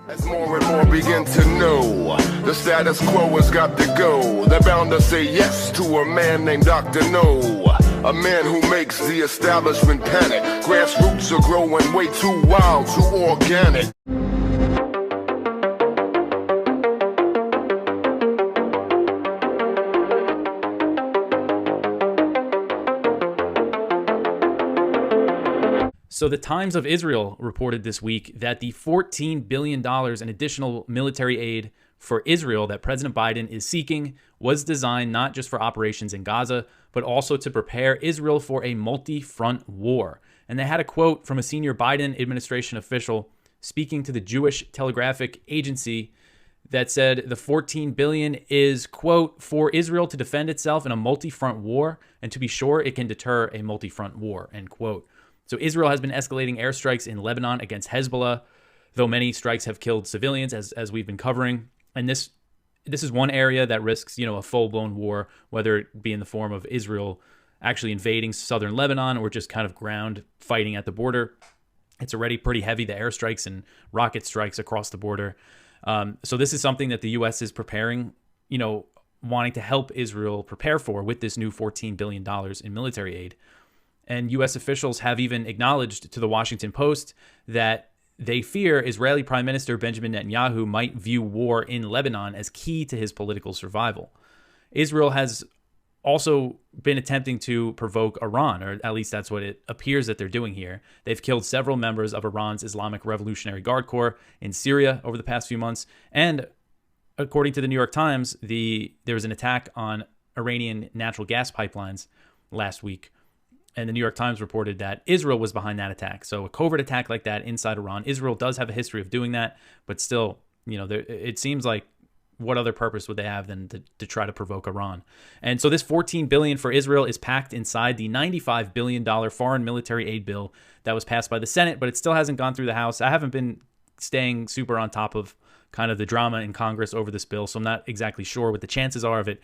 As more and more begin to know, the status quo has got to go. They're bound to say yes to a man named Dr. No, a man who makes the establishment panic. Grassroots are growing way too wild, too organic. So the Times of Israel reported this week that the $14 billion in additional military aid for Israel that President Biden is seeking was designed not just for operations in Gaza, but also to prepare Israel for a multi-front war. And they had a quote from a senior Biden administration official speaking to the Jewish Telegraphic Agency that said the $14 billion is, quote, for Israel to defend itself in a multi-front war, and to be sure it can deter a multi-front war, end quote. So Israel has been escalating airstrikes in Lebanon against Hezbollah, though many strikes have killed civilians, as we've been covering. And this is one area that risks, a full-blown war, whether it be in the form of Israel actually invading southern Lebanon or just kind of ground fighting at the border. It's already pretty heavy, the airstrikes and rocket strikes across the border. So this is something that the U.S. is preparing, wanting to help Israel prepare for with this new $14 billion in military aid. And U.S. officials have even acknowledged to the Washington Post that they fear Israeli Prime Minister Benjamin Netanyahu might view war in Lebanon as key to his political survival. Israel has also been attempting to provoke Iran, or at least that's what it appears that they're doing here. They've killed several members of Iran's Islamic Revolutionary Guard Corps in Syria over the past few months. And according to the New York Times, there was an attack on Iranian natural gas pipelines last week. And the New York Times reported that Israel was behind that attack. So a covert attack like that inside Iran. Israel does have a history of doing that, but still, it seems like what other purpose would they have than to try to provoke Iran? And so this $14 billion for Israel is packed inside the $95 billion foreign military aid bill that was passed by the Senate, but it still hasn't gone through the House. I haven't been staying super on top of kind of the drama in Congress over this bill, so I'm not exactly sure what the chances are of it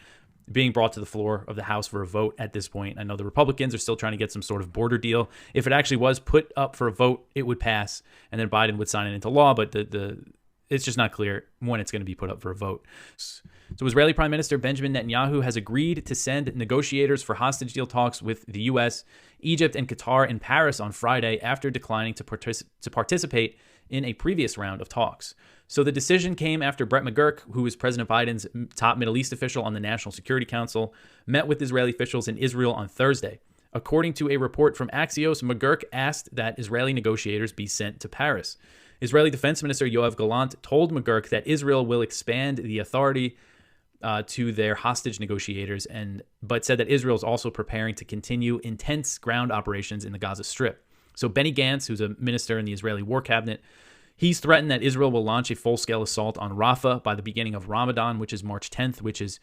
being brought to the floor of the House for a vote at this point. I know the Republicans are still trying to get some sort of border deal. If it actually was put up for a vote, it would pass, and then Biden would sign it into law, but it's just not clear when it's going to be put up for a vote. So Israeli Prime Minister Benjamin Netanyahu has agreed to send negotiators for hostage deal talks with the U.S., Egypt, and Qatar in Paris on Friday after declining to participate in a previous round of talks. So the decision came after Brett McGurk, who is President Biden's top Middle East official on the National Security Council, met with Israeli officials in Israel on Thursday. According to a report from Axios, McGurk asked that Israeli negotiators be sent to Paris. Israeli Defense Minister Yoav Gallant told McGurk that Israel will expand the authority to their hostage negotiators, but said that Israel is also preparing to continue intense ground operations in the Gaza Strip. So Benny Gantz, who's a minister in the Israeli War Cabinet, he's threatened that Israel will launch a full-scale assault on Rafah by the beginning of Ramadan, which is March 10th, which is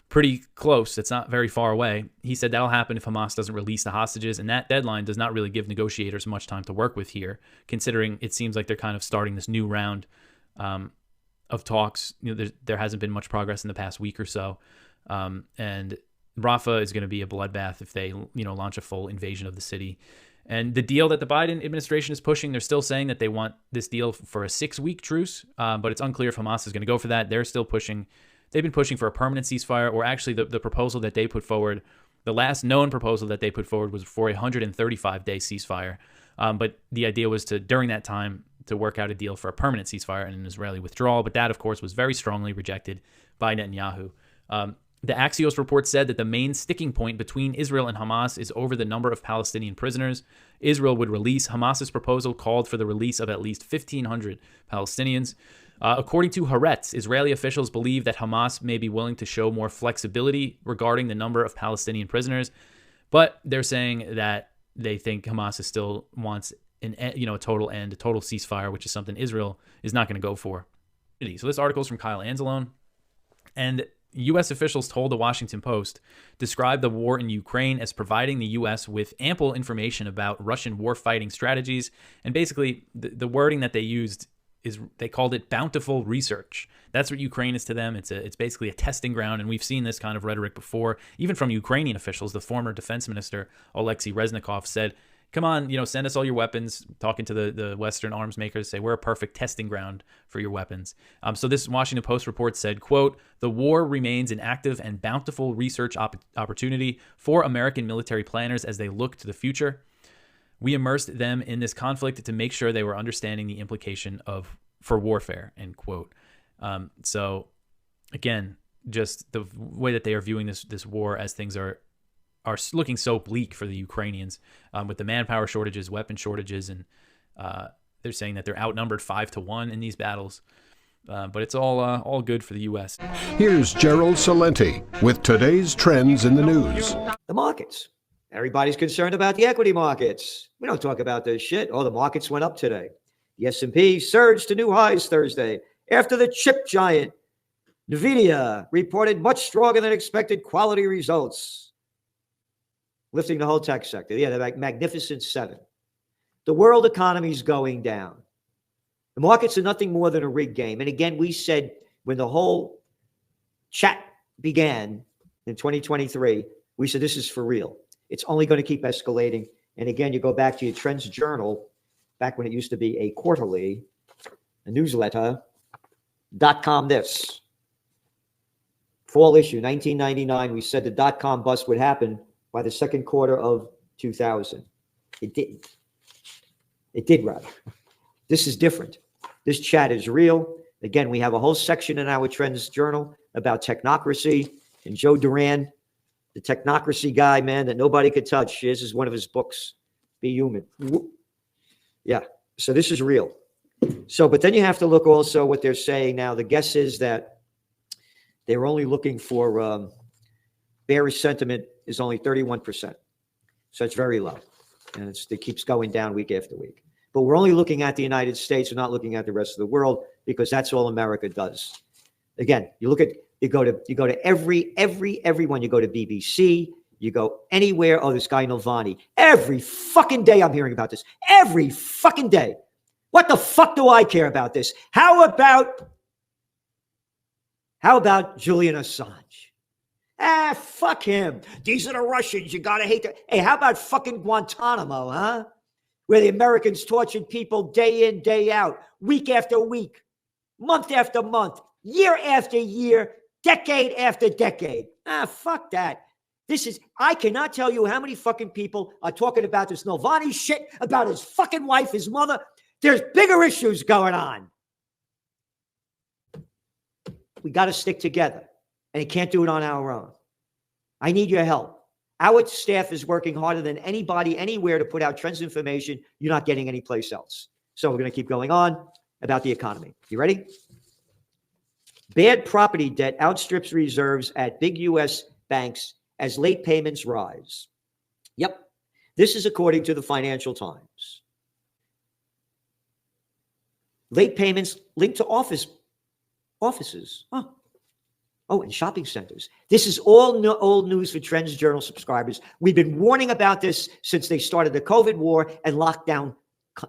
pretty close. It's not very far away. He said that'll happen if Hamas doesn't release the hostages, and that deadline does not really give negotiators much time to work with here, considering it seems like they're kind of starting this new round of talks. There hasn't been much progress in the past week or so, and Rafah is going to be a bloodbath if they launch a full invasion of the city. And the deal that the Biden administration is pushing, they're still saying that they want this deal for a 6-week truce, but it's unclear if Hamas is going to go for that. They're still pushing. They've been pushing for a permanent ceasefire, or actually the proposal that they put forward, the last known proposal that they put forward was for a 135-day ceasefire. But the idea was to, during that time, to work out a deal for a permanent ceasefire and an Israeli withdrawal. But that, of course, was very strongly rejected by Netanyahu. The Axios report said that the main sticking point between Israel and Hamas is over the number of Palestinian prisoners Israel would release. Hamas's proposal called for the release of at least 1,500 Palestinians. According to Haaretz, Israeli officials believe that Hamas may be willing to show more flexibility regarding the number of Palestinian prisoners, but they're saying that they think Hamas still wants a total end, a total ceasefire, which is something Israel is not going to go for. So this article is from Kyle Anzalone, and U.S. officials told the Washington Post described the war in Ukraine as providing the U.S. with ample information about Russian warfighting strategies, and basically the wording that they used is they called it bountiful research. That's what Ukraine is to them. It's basically a testing ground, and we've seen this kind of rhetoric before, even from Ukrainian officials. The former defense minister Oleksiy Reznikov said come on, send us all your weapons. Talking to the Western arms makers, say we're a perfect testing ground for your weapons. So this Washington Post report said, quote, the war remains an active and bountiful research opportunity for American military planners as they look to the future. We immersed them in this conflict to make sure they were understanding the implication for warfare, end quote. So again, just the way that they are viewing this war as things are looking so bleak for the Ukrainians, with the manpower shortages, weapon shortages, and they're saying that they're outnumbered 5-1 in these battles. But it's all good for the U.S. Here's Gerald Salenti with today's trends in the news. The markets. Everybody's concerned about the equity markets. We don't talk about this shit. Oh, the markets went up today. The S&P surged to new highs Thursday after the chip giant NVIDIA reported much stronger than expected quality results, lifting the whole tech sector. Yeah, the Magnificent Seven. The world economy is going down. The markets are nothing more than a rigged game. And again, we said when the whole chat began in 2023, we said this is for real. It's only going to keep escalating. And again, you go back to your Trends Journal, back when it used to be a quarterly, a newsletter, .com this. Fall issue, 1999, we said the .com bust would happen by the second quarter of 2000. It didn't. It did, rather. This is different. This chat is real. Again, we have a whole section in our Trends Journal about technocracy, and Joe Duran, the technocracy guy, man, that nobody could touch. This is one of his books, Be Human. Yeah, so this is real. So, but then you have to look also what they're saying now. The guess is that they're only looking for bearish sentiment is only 31%. So it's very low. And it keeps going down week after week. But we're only looking at the United States. We're not looking at the rest of the world because that's all America does. Again, you go to everyone. You go to BBC, you go anywhere. Oh, this guy Nalvani. Every fucking day I'm hearing about this. Every fucking day. What the fuck do I care about this? How about Julian Assange? Fuck him. These are the Russians. You gotta hate them. Hey, how about fucking Guantanamo, huh? Where the Americans tortured people day in, day out, week after week, month after month, year after year, decade after decade. Fuck that. I cannot tell you how many fucking people are talking about this Nalvani shit, about his fucking wife, his mother. There's bigger issues going on. We got to stick together, and you can't do it on our own. I need your help. Our staff is working harder than anybody anywhere to put out trends information you're not getting anyplace else. So we're going to keep going on about the economy. You ready? Bad property debt outstrips reserves at big U.S. banks as late payments rise. Yep. This is according to the Financial Times. Late payments linked to offices. Oh, and shopping centers. This is all old news for Trends Journal subscribers. We've been warning about this since they started the COVID war and locked down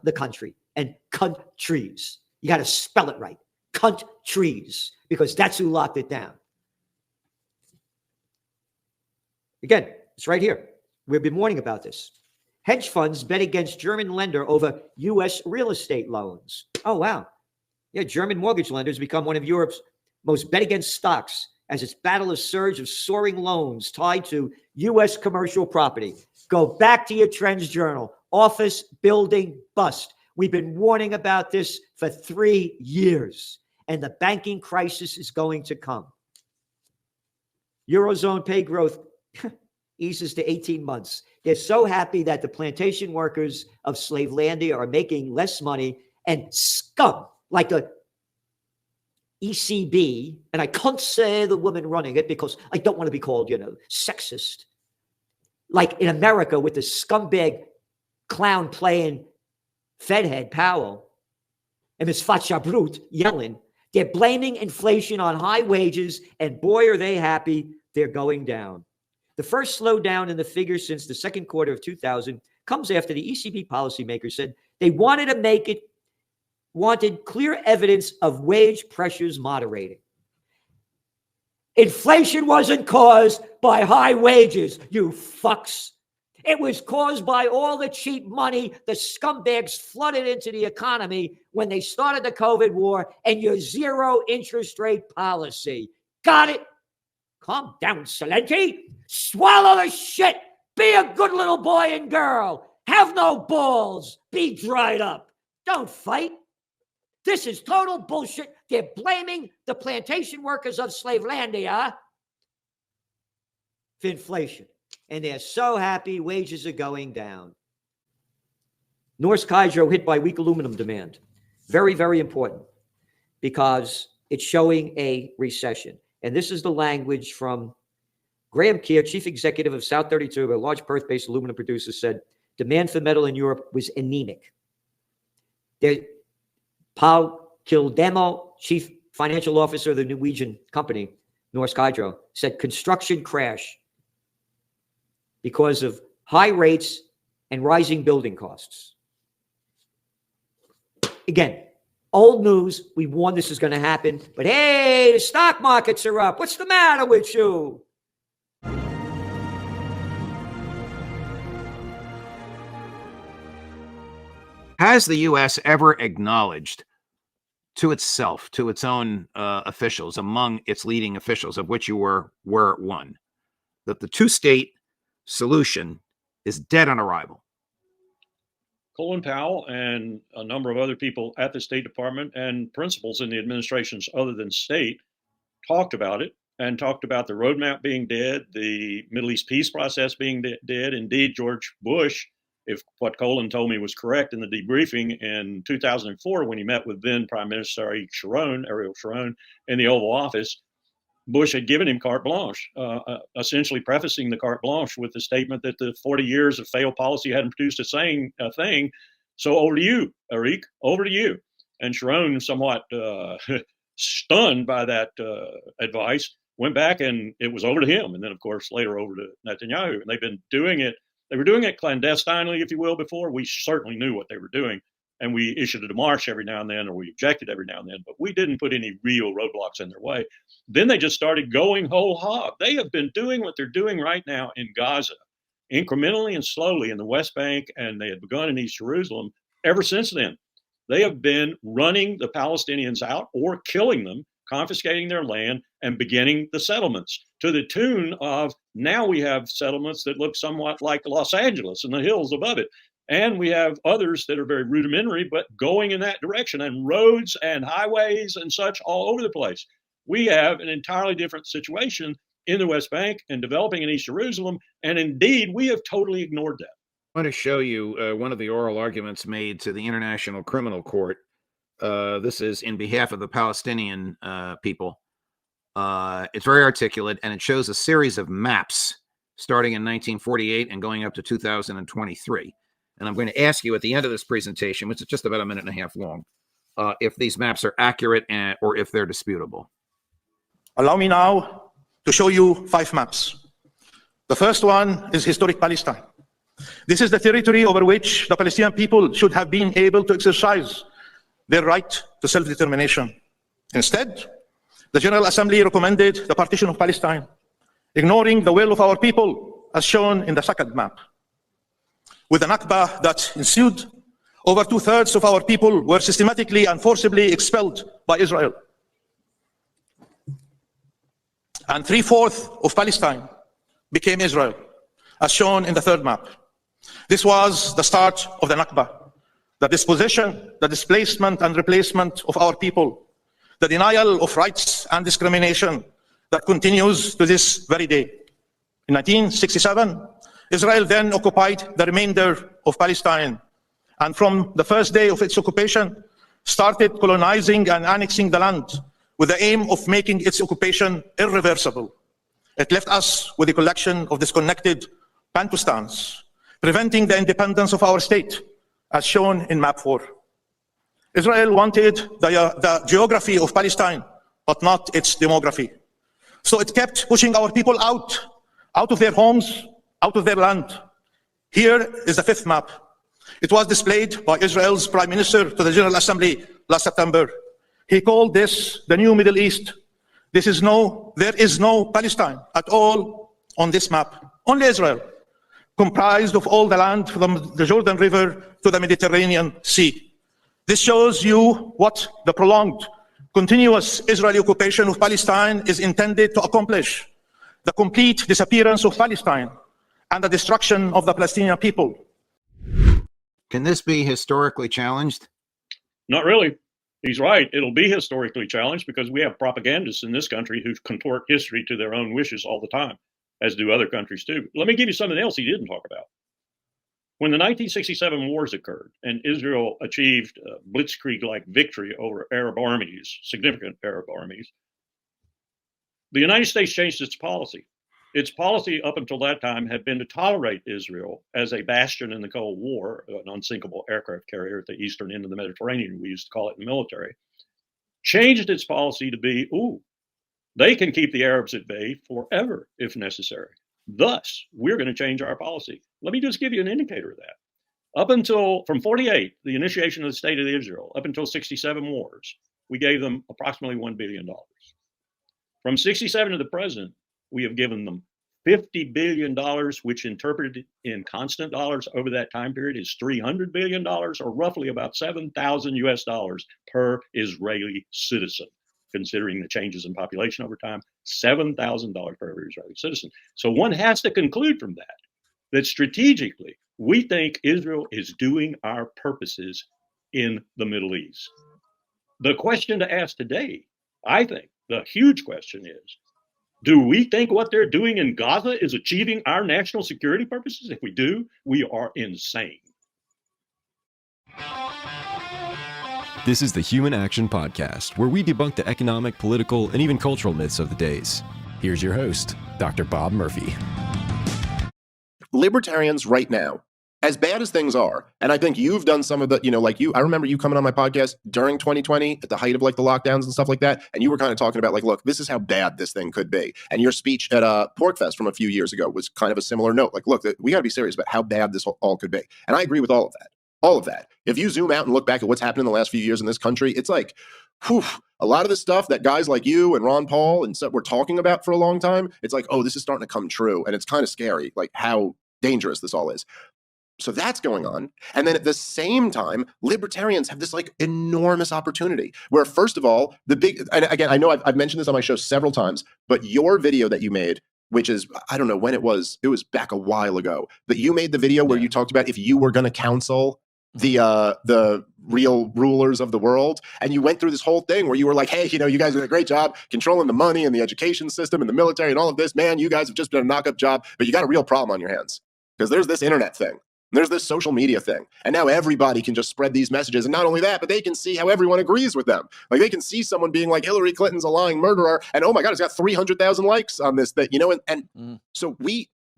the country and countries. You got to spell it right. Countries, because that's who locked it down. Again, it's right here. We've been warning about this. Hedge funds bet against German lender over U.S. real estate loans. Oh, wow. Yeah, German mortgage lenders become one of Europe's most bet against stocks as its battle a surge of soaring loans tied to U.S. commercial property. Go back to your Trends Journal. Office building bust. We've been warning about this for 3 years, and the banking crisis is going to come. Eurozone pay growth eases to 18 months. They're so happy that the plantation workers of Slavelandia are making less money, and scum like the ECB, and I can't say the woman running it because I don't want to be called, sexist. Like in America with the scumbag clown playing Fed head Powell and Ms. Facha Brut yelling, they're blaming inflation on high wages, and boy, are they happy they're going down. The first slowdown in the figures since the second quarter of 2000 comes after the ECB policymakers said they wanted clear evidence of wage pressures moderating. Inflation wasn't caused by high wages, you fucks. It was caused by all the cheap money the scumbags flooded into the economy when they started the COVID war and your zero interest rate policy. Got it? Calm down, Celente. Swallow the shit. Be a good little boy and girl. Have no balls. Be dried up. Don't fight. This is total bullshit. They're blaming the plantation workers of Slavelandia for inflation. And they're so happy wages are going down. Norsk Hydro hit by weak aluminum demand. Very, very important because it's showing a recession. And this is the language from Graham Keir, chief executive of South 32, a large Perth-based aluminum producer, said demand for metal in Europe was anemic. Paul Kildemo, chief financial officer of the Norwegian company, Norsk Hydro, said construction crash because of high rates and rising building costs. Again, old news. We warned this is going to happen. But hey, the stock markets are up. What's the matter with you? Has the U.S. ever acknowledged to itself, to its own officials, among its leading officials, of which you were one, that the two-state solution is dead on arrival? Colin Powell and a number of other people at the State Department and principals in the administrations other than state talked about it and talked about the roadmap being dead, the Middle East peace process being dead. Indeed, George Bush, if what Colin told me was correct in the debriefing in 2004, when he met with then Prime Minister Ariel Sharon in the Oval Office, Bush had given him carte blanche, essentially prefacing the carte blanche with the statement that the 40 years of failed policy hadn't produced a thing. So over to you, Ariel, over to you. And Sharon, somewhat stunned by that advice, went back and it was over to him. And then, of course, later over to Netanyahu. And they've been doing it. They were doing it clandestinely, if you will, before. We certainly knew what they were doing. And we issued a demarche every now and then, or we objected every now and then, but we didn't put any real roadblocks in their way. Then they just started going whole hog. They have been doing what they're doing right now in Gaza, incrementally and slowly in the West Bank, and they had begun in East Jerusalem ever since then. They have been running the Palestinians out or killing them, confiscating their land, and beginning the settlements to the tune of now we have settlements that look somewhat like Los Angeles and the hills above it. And we have others that are very rudimentary, but going in that direction, and roads and highways and such all over the place. We have an entirely different situation in the West Bank and developing in East Jerusalem. And indeed, we have totally ignored that. I want to show you one of the oral arguments made to the International Criminal Court. This is in behalf of the Palestinian people. It's very articulate, and it shows a series of maps starting in 1948 and going up to 2023. And I'm going to ask you at the end of this presentation, which is just about a minute and a half long, if these maps are accurate or if they're disputable. Allow me now to show you 5 maps. The first one is historic Palestine. This is the territory over which the Palestinian people should have been able to exercise their right to self-determination. Instead, the General Assembly recommended the partition of Palestine, ignoring the will of our people, as shown in the second map. With the Nakba that ensued, over 2/3 of our people were systematically and forcibly expelled by Israel. And 3/4 of Palestine became Israel, as shown in the third map. This was the start of the Nakba, the dispossession, the displacement and replacement of our people, the denial of rights and discrimination that continues to this very day. In 1967, Israel then occupied the remainder of Palestine, and from the first day of its occupation, started colonizing and annexing the land with the aim of making its occupation irreversible. It left us with a collection of disconnected Bantustans, preventing the independence of our state, as shown in map 4. Israel wanted the geography of Palestine, but not its demography. So it kept pushing our people out of their homes, out of their land. Here is the 5th map. It was displayed by Israel's Prime Minister to the General Assembly last September. He called this the new Middle East. There is no Palestine at all on this map, only Israel. comprised of all the land from the Jordan River to the Mediterranean Sea. This shows you what the prolonged, continuous Israeli occupation of Palestine is intended to accomplish: the complete disappearance of Palestine and the destruction of the Palestinian people. Can this be historically challenged? Not really. He's right. It'll be historically challenged because we have propagandists in this country who contort history to their own wishes all the time, as do other countries too. Let me give you something else he didn't talk about. When the 1967 wars occurred and Israel achieved blitzkrieg-like victory over Arab armies, significant Arab armies, the United States changed its policy. Its policy up until that time had been to tolerate Israel as a bastion in the Cold War, an unsinkable aircraft carrier at the eastern end of the Mediterranean, we used to call it in the military, changed its policy to be, they can keep the Arabs at bay forever if necessary. Thus, we're going to change our policy. Let me just give you an indicator of that. Up until, from 48, the initiation of the State of Israel, up until 67 wars, we gave them approximately $1 billion. From 67 to the present, we have given them $50 billion, which interpreted in constant dollars over that time period is $300 billion, or roughly about $7,000 per Israeli citizen, considering the changes in population over time, $7,000 per every Israeli citizen. So one has to conclude from that strategically, we think Israel is doing our purposes in the Middle East. The question to ask today, I think, the huge question is, do we think what they're doing in Gaza is achieving our national security purposes? If we do, we are insane. This is the Human Action Podcast, where we debunk the economic, political, and even cultural myths of the days. Here's your host, Dr. Bob Murphy. Libertarians right now, as bad as things are, and I think you've done some of the, I remember you coming on my podcast during 2020 at the height of the lockdowns and stuff like that, and you were kind of talking about look, this is how bad this thing could be. And your speech at Porkfest from a few years ago was kind of a similar note. Look, we got to be serious about how bad this all could be. And I agree with all of that. All of that. If you zoom out and look back at what's happened in the last few years in this country, it's like, a lot of the stuff that guys like you and Ron Paul and stuff were talking about for a long time, it's like, this is starting to come true. And it's kind of scary, how dangerous this all is. So that's going on. And then at the same time, libertarians have this enormous opportunity where, first of all, and again, I know I've mentioned this on my show several times, but your video that you made, which is, I don't know when it was back a while ago, that you made the video where you talked about if you were going to counsel the real rulers of the world. And you went through this whole thing where you were like, hey, you guys did a great job controlling the money and the education system and the military and all of this. Man, you guys have just done a knock-up job, but you got a real problem on your hands because there's this internet thing. There's this social media thing. And now everybody can just spread these messages. And not only that, but they can see how everyone agrees with them. They can see someone being like, Hillary Clinton's a lying murderer. And oh my God, it's got 300,000 likes on this, so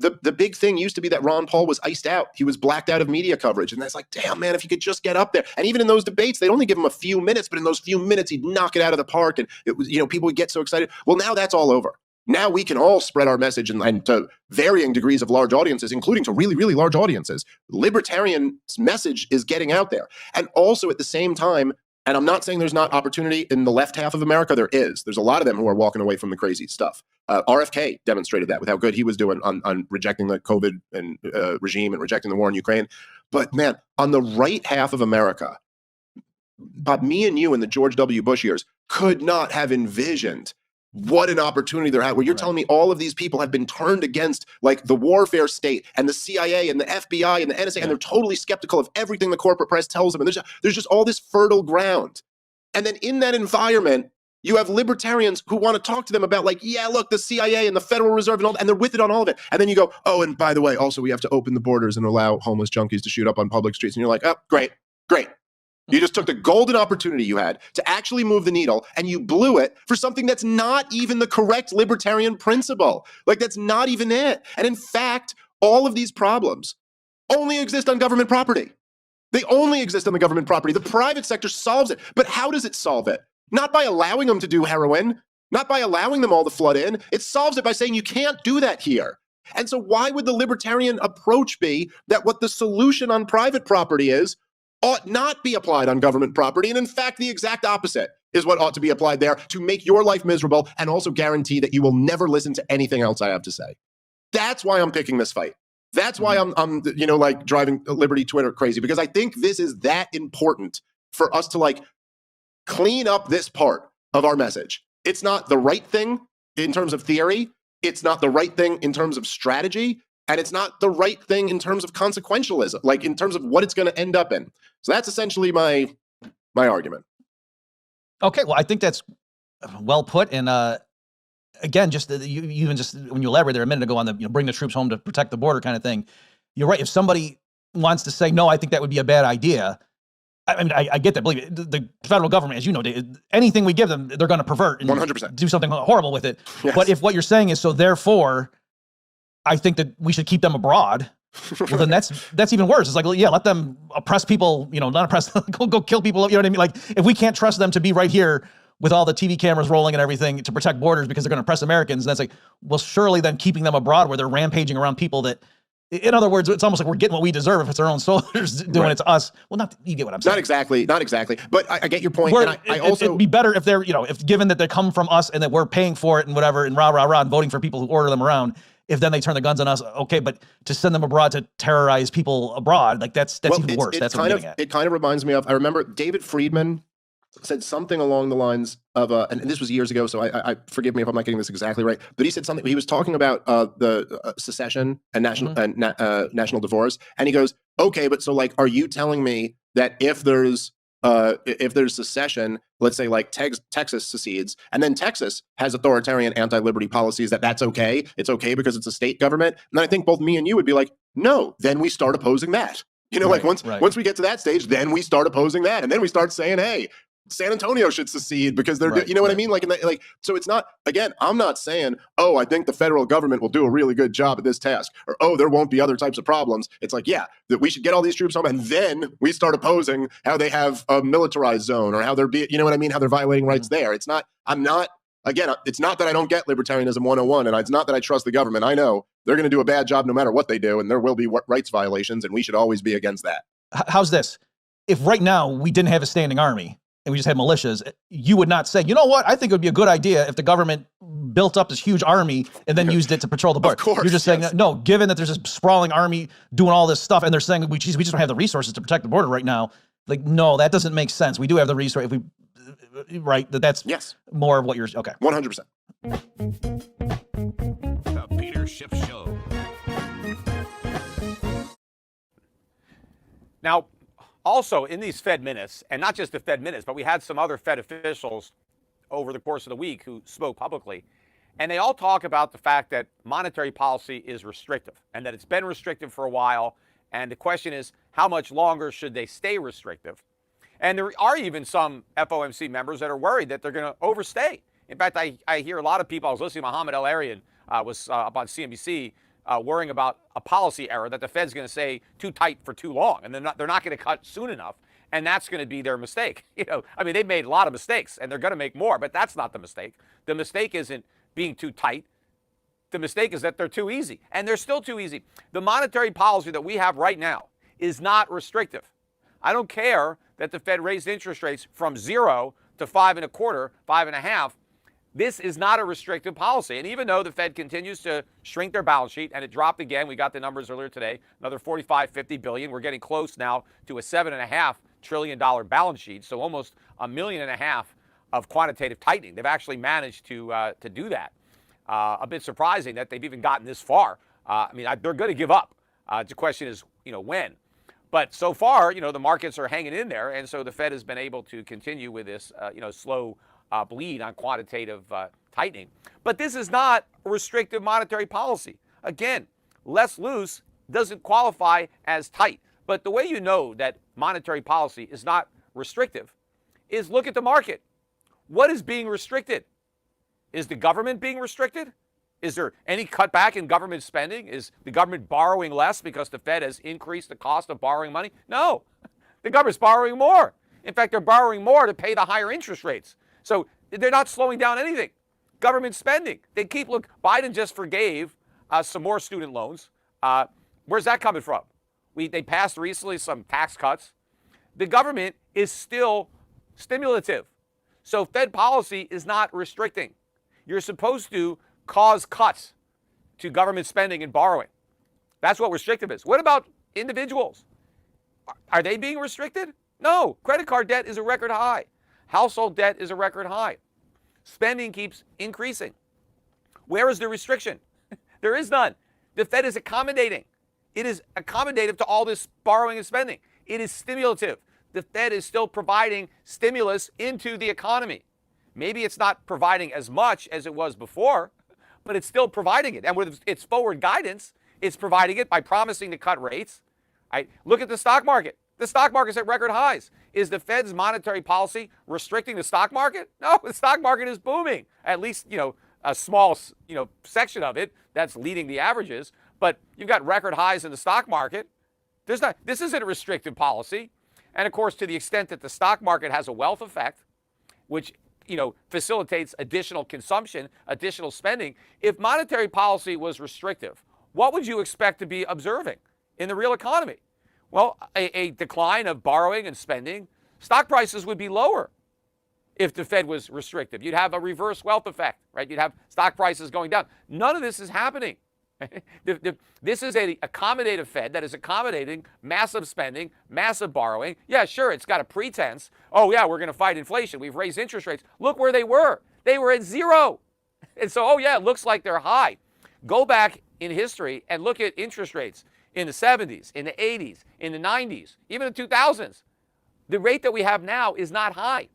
the big thing used to be that Ron Paul was iced out. He was blacked out of media coverage. And that's damn, man, if he could just get up there. And even in those debates, they'd only give him a few minutes, but in those few minutes, he'd knock it out of the park. And it was, people would get so excited. Well, now that's all over. Now we can all spread our message and to varying degrees of large audiences, including to really, really large audiences. Libertarian message is getting out there. And also at the same time, and I'm not saying there's not opportunity in the left half of America, there is. There's a lot of them who are walking away from the crazy stuff. RFK demonstrated that with how good he was doing on rejecting the COVID and regime and rejecting the war in Ukraine. But man, on the right half of America, Bob, me and you in the George W. Bush years could not have envisioned what an opportunity they're at, where you're telling me all of these people have been turned against the warfare state and the CIA and the FBI and the NSA, and they're totally skeptical of everything the corporate press tells them. And there's just all this fertile ground. And then in that environment, you have libertarians who want to talk to them about look, the CIA and the Federal Reserve and all that, and they're with it on all of it. And then you go, and by the way, also we have to open the borders and allow homeless junkies to shoot up on public streets. And you're like, oh, great. You just took the golden opportunity you had to actually move the needle, and you blew it for something that's not even the correct libertarian principle. That's not even it. And in fact, all of these problems only exist on government property. They only exist on the government property. The private sector solves it. But how does it solve it? Not by allowing them to do heroin, not by allowing them all to flood in. It solves it by saying you can't do that here. And so why would the libertarian approach be that what the solution on private property is ought not be applied on government property? And in fact, the exact opposite is what ought to be applied there to make your life miserable and also guarantee that you will never listen to anything else I have to say. That's why I'm picking this fight. That's why I'm like driving Liberty Twitter crazy, because I think this is that important for us to like clean up this part of our message. It's not the right thing in terms of theory. It's not the right thing in terms of strategy. And it's not the right thing in terms of consequentialism, like in terms of what it's going to end up in. So that's essentially my argument. Okay, well, I think that's well put. And again, just you even just when you elaborate there a minute ago on the bring the troops home to protect the border kind of thing, you're right. If somebody wants to say, no, I think that would be a bad idea, I mean, I get that. Believe it, the federal government, as you know, anything we give them, they're going to pervert and 100%. do something horrible with it. Yes. But if what you're saying is, so therefore, I think that we should keep them abroad, well, then that's even worse. It's like, well, yeah, let them oppress people, not oppress, go kill people. You know what I mean? Like, if we can't trust them to be right here with all the TV cameras rolling and everything to protect borders because they're going to oppress Americans, that's like, well, surely then keeping them abroad where they're rampaging around people that, in other words, it's almost like we're getting what we deserve if it's our own soldiers doing it to us. Well, you get what I'm saying. Not exactly. But I get your point. And I also, it'd be better if they're, if given that they come from us and that we're paying for it and whatever, and rah, rah, rah, and voting for people who order them around, if then they turn the guns on us, okay, but to send them abroad to terrorize people abroad, like that's even worse. That's what I'm getting at. It kind of reminds me of, I remember David Friedman said something along the lines of, and this was years ago, so I forgive me if I'm not getting this exactly right, but he said something, he was talking about the secession and national divorce, and he goes, okay, but so like, are you telling me that if there's secession, let's say like Texas secedes, and then Texas has authoritarian anti-liberty policies, that's okay? It's okay because it's a state government? And then I think both me and you would be like, no, then we start opposing that. Like once we get to that stage, then we start opposing that. And then we start saying, hey, San Antonio should secede because they're, what I mean? So it's not, again, I'm not saying, oh, I think the federal government will do a really good job at this task, or, oh, there won't be other types of problems. It's like, yeah, that we should get all these troops home, and then we start opposing how they have a militarized zone, or how they're how they're violating rights there. It's not that I don't get libertarianism 101, and it's not that I trust the government. I know they're going to do a bad job no matter what they do, and there will be rights violations, and we should always be against that. How's this? If right now we didn't have a standing army, and we just had militias, you would not say, you know what, I think it would be a good idea if the government built up this huge army and then used it to patrol the border. Of course, you're just saying, no, given that there's this sprawling army doing all this stuff, and they're saying, we just don't have the resources to protect the border right now. Like, no, that doesn't make sense. We do have the resource. If we, right, that's more of what you're, okay. 100%. The Peter Schiff Show. Now, also, in these Fed minutes, and not just the Fed minutes, but we had some other Fed officials over the course of the week who spoke publicly, and they all talk about the fact that monetary policy is restrictive and that it's been restrictive for a while. And the question is, how much longer should they stay restrictive? And there are even some FOMC members that are worried that they're going to overstay. In fact, I hear a lot of people. I was listening to Mohammed El-Arian was up on CNBC worrying about a policy error that the Fed's going to say too tight for too long, and they're not going to cut soon enough, and that's going to be their mistake. They've made a lot of mistakes, and they're going to make more, but that's not the mistake. The mistake isn't being too tight. The mistake is that they're too easy, and they're still too easy. The monetary policy that we have right now is not restrictive. I don't care that the Fed raised interest rates from 0 to 5.25, 5.5. This is not a restrictive policy. And even though the Fed continues to shrink their balance sheet, and it dropped again, we got the numbers earlier today, another 45, 50 billion. We're getting close now to a $7.5 trillion balance sheet, so almost $1.5 million of quantitative tightening. They've actually managed to do that. A bit surprising that they've even gotten this far. They're going to give up. The question is, when. But so far, the markets are hanging in there, and so the Fed has been able to continue with this, slow bleed on quantitative tightening. But this is not a restrictive monetary policy. Again, less loose doesn't qualify as tight. But the way you know that monetary policy is not restrictive is look at the market. What is being restricted? Is the government being restricted? Is there any cutback in government spending? Is the government borrowing less because the Fed has increased the cost of borrowing money? No, the government's borrowing more. In fact, they're borrowing more to pay the higher interest rates. So they're not slowing down anything. Government spending. Biden just forgave some more student loans. Where's that coming from? They passed recently some tax cuts. The government is still stimulative. So Fed policy is not restricting. You're supposed to cause cuts to government spending and borrowing. That's what restrictive is. What about individuals? Are they being restricted? No. Credit card debt is a record high. Household debt is a record high. Spending keeps increasing. Where is the restriction? There is none. The Fed is accommodating. It is accommodative to all this borrowing and spending. It is stimulative. The Fed is still providing stimulus into the economy. Maybe it's not providing as much as it was before, but it's still providing it. And with its forward guidance, it's providing it by promising to cut rates. Right? Look at the stock market. The stock market's at record highs. Is the Fed's monetary policy restricting the stock market? No, the stock market is booming. At least, a small, section of it that's leading the averages. But you've got record highs in the stock market. This isn't a restrictive policy. And of course, to the extent that the stock market has a wealth effect, which facilitates additional consumption, additional spending. If monetary policy was restrictive, what would you expect to be observing in the real economy? Well, a decline of borrowing and spending. Stock prices would be lower if the Fed was restrictive. You'd have a reverse wealth effect, right? You'd have stock prices going down. None of this is happening. This is an accommodative Fed that is accommodating massive spending, massive borrowing. Yeah, sure, it's got a pretense. Oh, yeah, we're going to fight inflation. We've raised interest rates. Look where they were. They were at zero. And so, oh, yeah, it looks like they're high. Go back in history and look at interest rates in the 70s, in the 80s, in the 90s, even the 2000s. The rate that we have now is not high.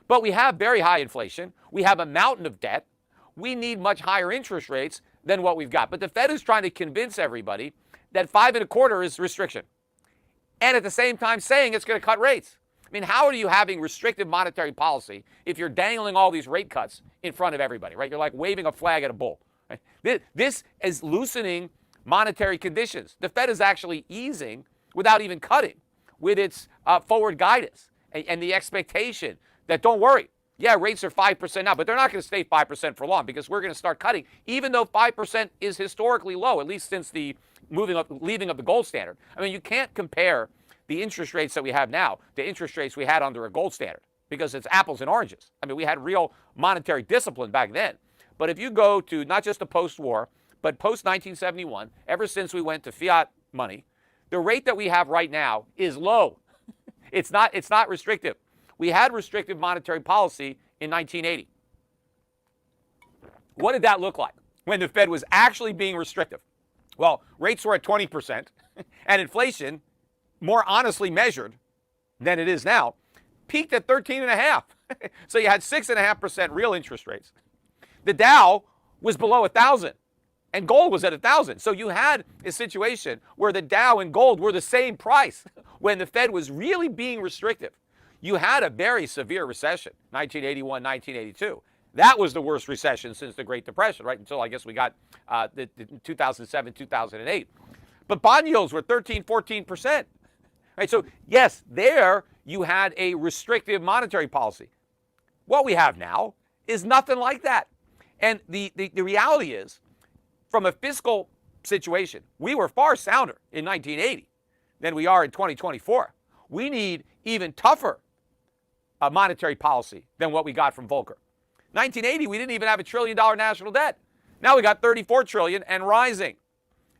But we have very high inflation. We have a mountain of debt. We need much higher interest rates than what we've got. But the Fed is trying to convince everybody that 5.25 is restriction. And at the same time saying it's going to cut rates. I mean, how are you having restrictive monetary policy if you're dangling all these rate cuts in front of everybody, right? You're like waving a flag at a bull. Right? This is loosening monetary conditions. The Fed is actually easing without even cutting with its forward guidance and the expectation that, don't worry, yeah, rates are 5% now, but they're not going to stay 5% for long because we're going to start cutting, even though 5% is historically low, at least since the leaving of the gold standard. I mean, you can't compare the interest rates that we have now to interest rates we had under a gold standard because it's apples and oranges. I mean, we had real monetary discipline back then. But if you go to not just the post-war, but post-1971, ever since we went to fiat money, the rate that we have right now is low. It's not restrictive. We had restrictive monetary policy in 1980. What did that look like when the Fed was actually being restrictive? Well, rates were at 20%, and inflation, more honestly measured than it is now, peaked at 13.5%. So you had 6.5% real interest rates. The Dow was below 1,000, and gold was at 1,000. So you had a situation where the Dow and gold were the same price when the Fed was really being restrictive. You had a very severe recession, 1981, 1982. That was the worst recession since the Great Depression, right? Until I guess we got the 2007, 2008. But bond yields were 13, 14%. Right? So yes, there you had a restrictive monetary policy. What we have now is nothing like that. And the reality is, from a fiscal situation, we were far sounder in 1980 than we are in 2024. We need even tougher monetary policy than what we got from Volcker. 1980, we didn't even have $1 trillion national debt. Now we got $34 trillion and rising.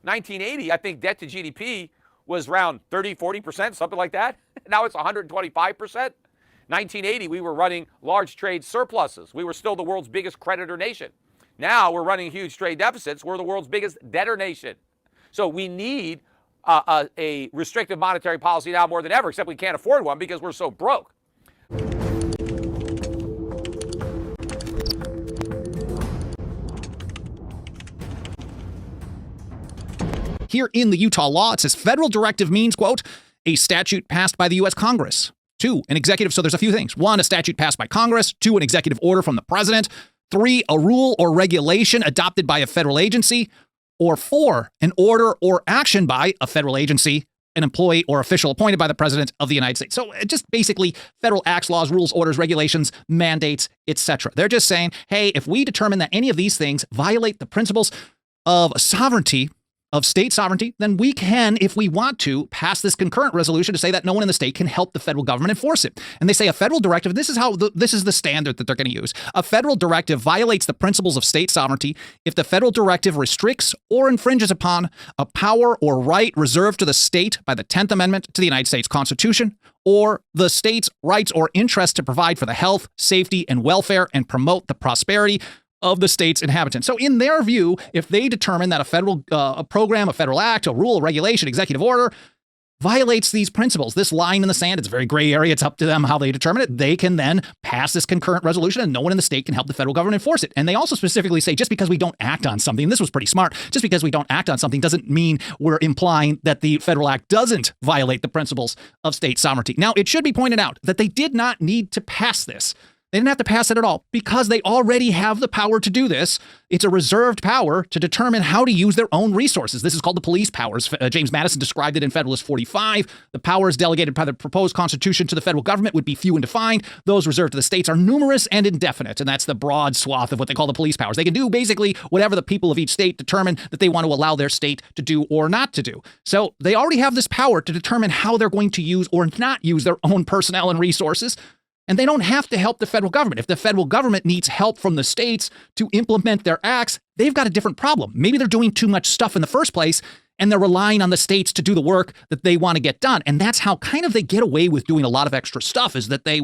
1980, I think debt to GDP was around 30, 40%, something like that. Now it's 125%. 1980, we were running large trade surpluses. We were still the world's biggest creditor nation. Now we're running huge trade deficits. We're the world's biggest debtor nation. So we need a restrictive monetary policy now more than ever, except we can't afford one because we're so broke. Here in the Utah law, it says federal directive means, quote, a statute passed by the U.S. Congress. 2, an executive. So there's a few things. 1, a statute passed by Congress. 2, an executive order from the president. 3, a rule or regulation adopted by a federal agency. Or 4, an order or action by a federal agency, an employee or official appointed by the president of the United States. So just basically federal acts, laws, rules, orders, regulations, mandates, etc. They're just saying, hey, if we determine that any of these things violate the principles of sovereignty of state sovereignty, then we can, if we want to, pass this concurrent resolution to say that no one in the state can help the federal government enforce it. And they say a federal directive, this is the standard that they're going to use. A federal directive violates the principles of state sovereignty if the federal directive restricts or infringes upon a power or right reserved to the state by the 10th Amendment to the United States Constitution, or the state's rights or interest to provide for the health, safety, and welfare and promote the prosperity of the state's inhabitants. So in their view, if they determine that a federal a program, a federal act, a rule, a regulation, executive order violates these principles, this line in the sand, it's a very gray area. It's up to them how they determine it. They can then pass this concurrent resolution and no one in the state can help the federal government enforce it. And they also specifically say just because we don't act on something, and this was pretty smart, just because we don't act on something doesn't mean we're implying that the federal act doesn't violate the principles of state sovereignty. Now, it should be pointed out that they did not need to pass this. They didn't have to pass it at all because they already have the power to do this. It's a reserved power to determine how to use their own resources. This is called the police powers. James Madison described it in Federalist 45. The powers delegated by the proposed Constitution to the federal government would be few and defined. Those reserved to the states are numerous and indefinite. And that's the broad swath of what they call the police powers. They can do basically whatever the people of each state determine that they want to allow their state to do or not to do. So they already have this power to determine how they're going to use or not use their own personnel and resources. And they don't have to help the federal government. If the federal government needs help from the states to implement their acts, they've got a different problem. Maybe they're doing too much stuff in the first place, and they're relying on the states to do the work that they want to get done. And that's how kind of they get away with doing a lot of extra stuff, is that they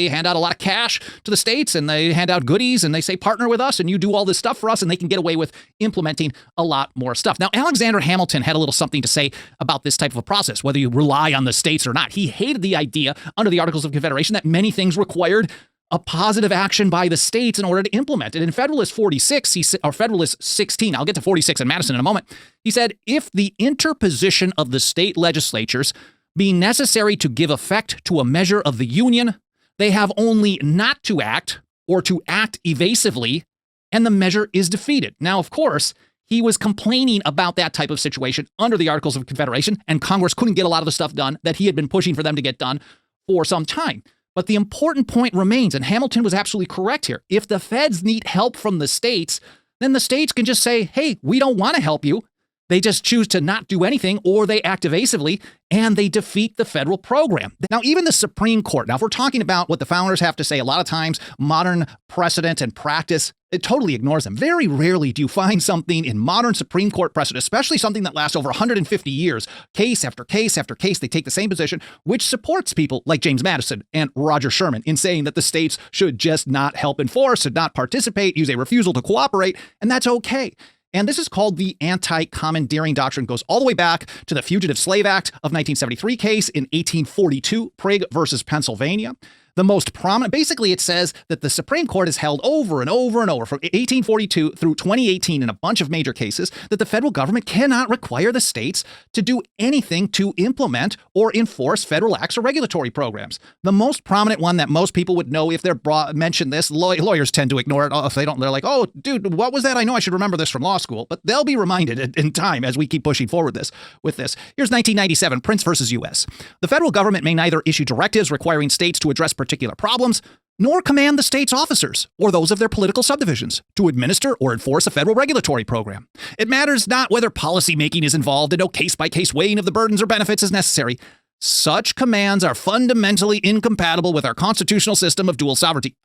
hand out a lot of cash to the states and they hand out goodies and they say, partner with us and you do all this stuff for us, and they can get away with implementing a lot more stuff. Now, Alexander Hamilton had a little something to say about this type of a process, whether you rely on the states or not. He hated the idea under the Articles of Confederation that many things required a positive action by the states in order to implement it. In Federalist 46, or Federalist 16, I'll get to 46 and Madison in a moment, he said, if the interposition of the state legislatures be necessary to give effect to a measure of the Union, they have only not to act or to act evasively, and the measure is defeated. Now, of course, he was complaining about that type of situation under the Articles of Confederation, and Congress couldn't get a lot of the stuff done that he had been pushing for them to get done for some time. But the important point remains, and Hamilton was absolutely correct here. If the feds need help from the states, then the states can just say, hey, we don't want to help you. They just choose to not do anything, or they act evasively, and they defeat the federal program. Now, even the Supreme Court, now if we're talking about what the founders have to say, a lot of times modern precedent and practice, it totally ignores them. Very rarely do you find something in modern Supreme Court precedent, especially something that lasts over 150 years, case after case after case, they take the same position, which supports people like James Madison and Roger Sherman in saying that the states should just not help enforce, should not participate, use a refusal to cooperate, and that's okay. And this is called the anti-commandeering doctrine. It goes all the way back to the Fugitive Slave Act of 1973 case in 1842, Prigg versus Pennsylvania. The most prominent, basically it says that the Supreme Court has held over and over and over from 1842 through 2018 in a bunch of major cases that the federal government cannot require the states to do anything to implement or enforce federal acts or regulatory programs. The most prominent one that most people would know if they're mentioned this, lawyers tend to ignore it. If they don't, they're like, oh, dude, what was that? I know I should remember this from law school, but they'll be reminded in time as we keep pushing forward with this. Here's 1997, Prince versus U.S. The federal government may neither issue directives requiring states to address particular problems, nor command the state's officers or those of their political subdivisions to administer or enforce a federal regulatory program. It matters not whether policymaking is involved and no case-by-case weighing of the burdens or benefits is necessary. Such commands are fundamentally incompatible with our constitutional system of dual sovereignty.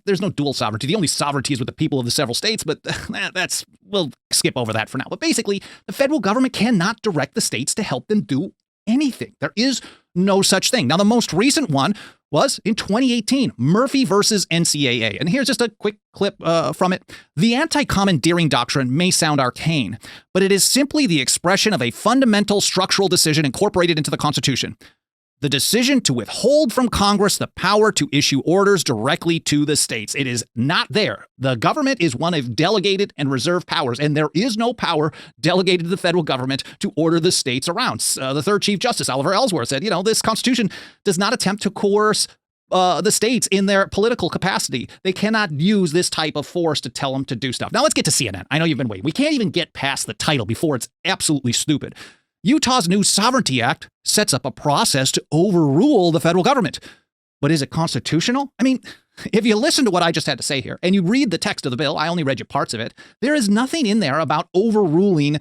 There's no dual sovereignty. The only sovereignty is with the people of the several states, but we'll skip over that for now. But basically, the federal government cannot direct the states to help them do anything. There is no such thing. Now, the most recent one was in 2018, Murphy versus NCAA. And here's just a quick clip from it. The anti-commandeering doctrine may sound arcane, but it is simply the expression of a fundamental structural decision incorporated into the Constitution. The decision to withhold from Congress the power to issue orders directly to the states. It is not there. The government is one of delegated and reserved powers, and there is no power delegated to the federal government to order the states around. The third Chief Justice, Oliver Ellsworth, said, this Constitution does not attempt to coerce the states in their political capacity. They cannot use this type of force to tell them to do stuff. Now let's get to CNN. I know you've been waiting. We can't even get past the title before it's absolutely stupid. Utah's new Sovereignty Act sets up a process to overrule the federal government. But is it constitutional? I mean, if you listen to what I just had to say here and you read the text of the bill, I only read you parts of it, there is nothing in there about overruling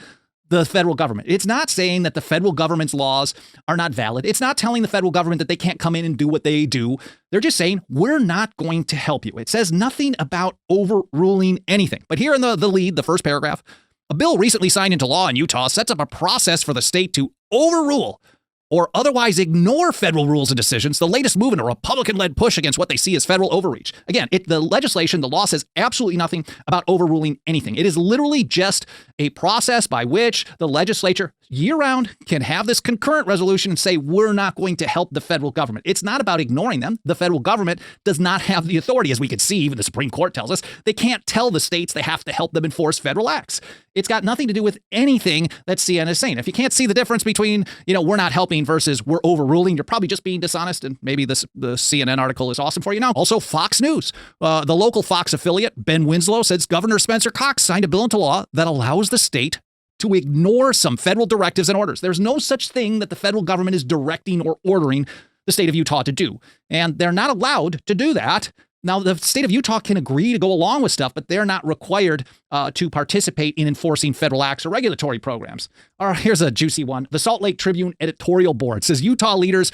the federal government. It's not saying that the federal government's laws are not valid. It's not telling the federal government that they can't come in and do what they do. They're just saying, we're not going to help you. It says nothing about overruling anything. But here in the lead, the first paragraph, a bill recently signed into law in Utah sets up a process for the state to overrule or otherwise ignore federal rules and decisions, the latest move in a Republican-led push against what they see as federal overreach. Again, the legislation, the law says absolutely nothing about overruling anything. It is literally just a process by which the legislature year-round can have this concurrent resolution and say, we're not going to help the federal government. It's not about ignoring them. The federal government does not have the authority, as we can see, even the Supreme Court tells us. They can't tell the states they have to help them enforce federal acts. It's got nothing to do with anything that CNN is saying. If you can't see the difference between, we're not helping versus we're overruling, you're probably just being dishonest, and maybe the CNN article is awesome for you now. Also, Fox News. The local Fox affiliate, Ben Winslow, says Governor Spencer Cox signed a bill into law that allows the state to ignore some federal directives and orders. There's no such thing that the federal government is directing or ordering the state of Utah to do. And they're not allowed to do that. Now, the state of Utah can agree to go along with stuff, but they're not required to participate in enforcing federal acts or regulatory programs. All right, here's a juicy one. The Salt Lake Tribune editorial board says Utah leaders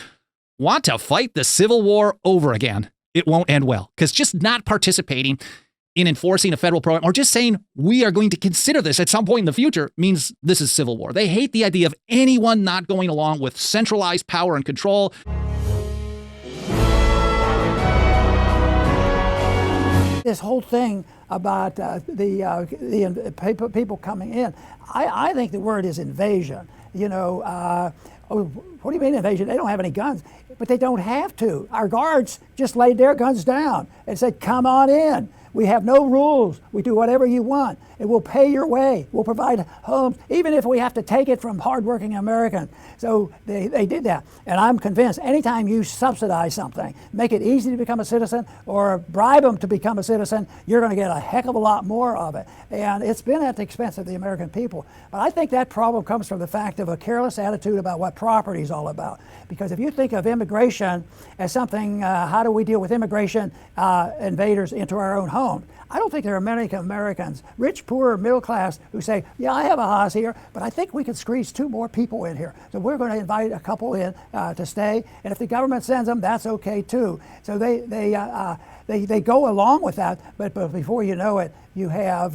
want to fight the Civil War over again. It won't end well, because just not participating in enforcing a federal program or just saying we are going to consider this at some point in the future means this is civil war. They hate the idea of anyone not going along with centralized power and control. This whole thing about the people coming in, I think the word is invasion. What do you mean invasion? They don't have any guns, but they don't have to. Our guards just laid their guns down and said, come on in. We have no rules. We do whatever you want. And we'll pay your way. We'll provide homes, even if we have to take it from hardworking Americans. So they did that. And I'm convinced anytime you subsidize something, make it easy to become a citizen or bribe them to become a citizen, you're going to get a heck of a lot more of it. And it's been at the expense of the American people. But I think that problem comes from the fact of a careless attitude about what property is all about. Because if you think of immigration as something, how do we deal with immigration invaders into our own home? I don't think there are many Americans, rich, poor, middle class, who say, yeah, I have a house here, but I think we could squeeze 2 more people in here. So we're going to invite a couple in to stay. And if the government sends them, that's okay too. So they go along with that, but before you know it, you have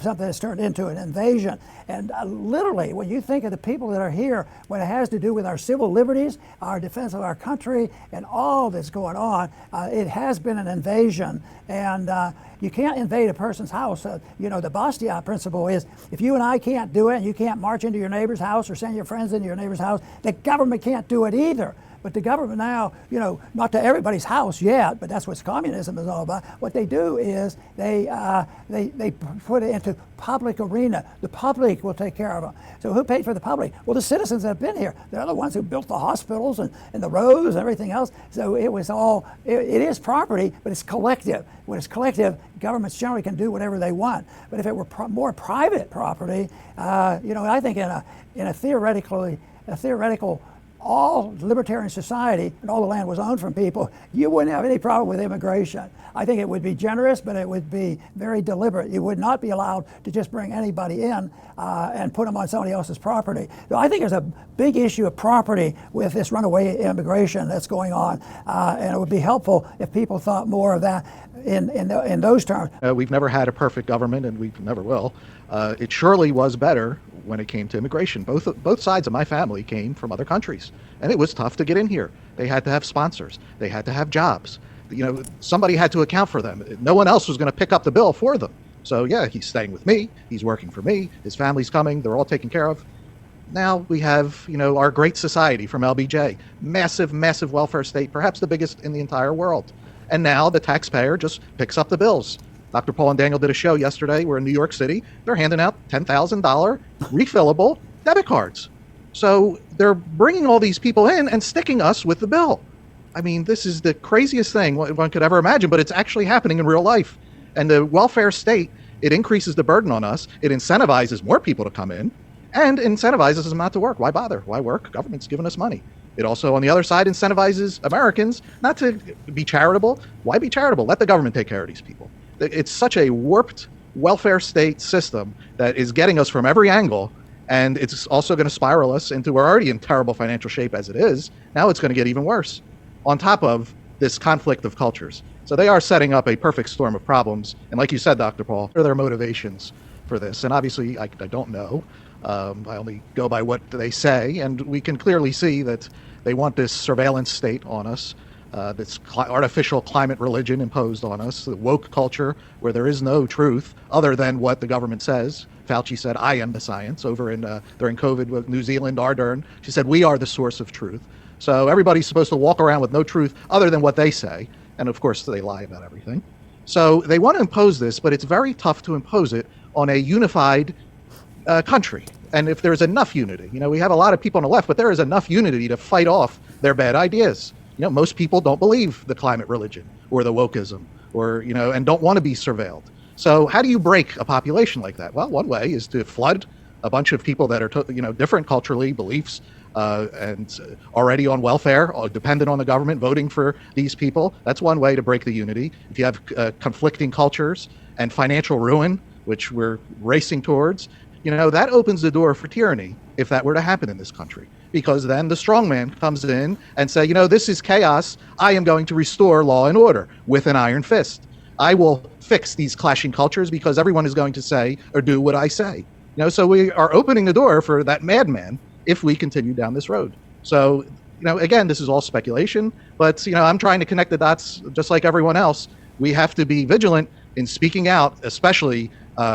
something that's turned into an invasion. And literally, when you think of the people that are here, when it has to do with our civil liberties, our defense of our country, and all that's going on, it has been an invasion. And you can't invade a person's house. The Bastiat principle is, if you and I can't do it, and you can't march into your neighbor's house or send your friends into your neighbor's house, the government can't do it either. But the government now, not to everybody's house yet, but that's what communism is all about. What they do is they put it into public arena. The public will take care of them. So who paid for the public? Well, the citizens that have been here. They're the ones who built the hospitals and the roads and everything else. So it was all, it is property, but it's collective. When it's collective, governments generally can do whatever they want. But if it were more private property, I think in a theoretical all libertarian society and all the land was owned from people, you wouldn't have any problem with immigration. I think it would be generous, but it would be very deliberate. You would not be allowed to just bring anybody in and put them on somebody else's property. So I think there's a big issue of property with this runaway immigration that's going on, and it would be helpful if people thought more of that in those terms. We've never had a perfect government, and we never will. It surely was better when it came to immigration. Both sides of my family came from other countries, and it was tough to get in here. They had to have sponsors. They had to have jobs. Somebody had to account for them. No one else was going to pick up the bill for them. So yeah, he's staying with me. He's working for me. His family's coming. They're all taken care of. Now we have, our great society from LBJ, massive, massive welfare state, perhaps the biggest in the entire world. And now the taxpayer just picks up the bills. Dr. Paul and Daniel did a show yesterday. We're in New York City. They're handing out $10,000 refillable debit cards. So they're bringing all these people in and sticking us with the bill. I mean, this is the craziest thing one could ever imagine, but it's actually happening in real life. And the welfare state, it increases the burden on us. It incentivizes more people to come in and incentivizes them not to work. Why bother? Why work? Government's giving us money. It also, on the other side, incentivizes Americans not to be charitable. Why be charitable? Let the government take care of these people. It's such a warped welfare state system that is getting us from every angle, And it's also going to spiral us into, we're already in terrible financial shape as it is. Now it's going to get even worse on top of this conflict of cultures. So they are setting up a perfect storm of problems. And like you said, Dr. Paul, what are their motivations for this? And obviously, I don't know. I only go by what they say. And we can clearly see that they want this surveillance state on us, this artificial climate religion imposed on us, the woke culture where there is no truth other than what the government says. Fauci said, I am the science over in during COVID with New Zealand, Ardern. She said, we are the source of truth. So everybody's supposed to walk around with no truth other than what they say. And of course, they lie about everything. So they want to impose this, but it's very tough to impose it on a unified country. And if there's enough unity, we have a lot of people on the left, but there is enough unity to fight off their bad ideas. Most people don't believe the climate religion or the wokeism or, and don't want to be surveilled. So how do you break a population like that? Well, one way is to flood a bunch of people that are, different culturally, beliefs, and already on welfare, dependent on the government, voting for these people. That's one way to break the unity. If you have conflicting cultures and financial ruin, which we're racing towards, that opens the door for tyranny if that were to happen in this country. Because then the strongman comes in and say, this is chaos. I am going to restore law and order with an iron fist. I will fix these clashing cultures because everyone is going to say or do what I say. So we are opening the door for that madman if we continue down this road. So, again, this is all speculation, but, I'm trying to connect the dots just like everyone else. We have to be vigilant in speaking out, especially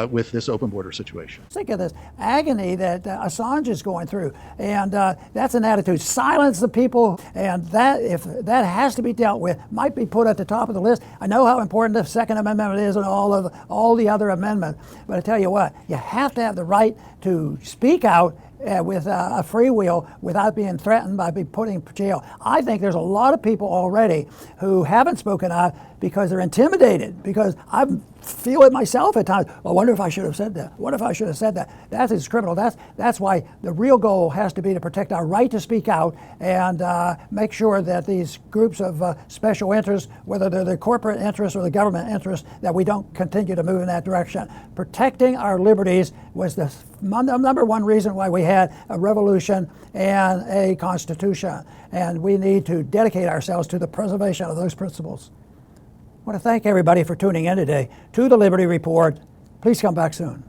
with this open border situation. Think of this agony that Assange is going through, and that's an attitude. Silence the people, and that, if that has to be dealt with, might be put at the top of the list. I know how important the Second Amendment is and all the other amendments, but I tell you what, you have to have the right to speak out with a free will without being threatened by being put in jail. I think there's a lot of people already who haven't spoken out because they're intimidated, because I feel it myself at times. I wonder if I should have said that. What if I should have said that? That is criminal. That's why the real goal has to be to protect our right to speak out and make sure that these groups of special interests, whether they're the corporate interests or the government interests, that we don't continue to move in that direction. Protecting our liberties was the number one reason why we had a revolution and a constitution. And we need to dedicate ourselves to the preservation of those principles. I want to thank everybody for tuning in today to the Liberty Report. Please come back soon.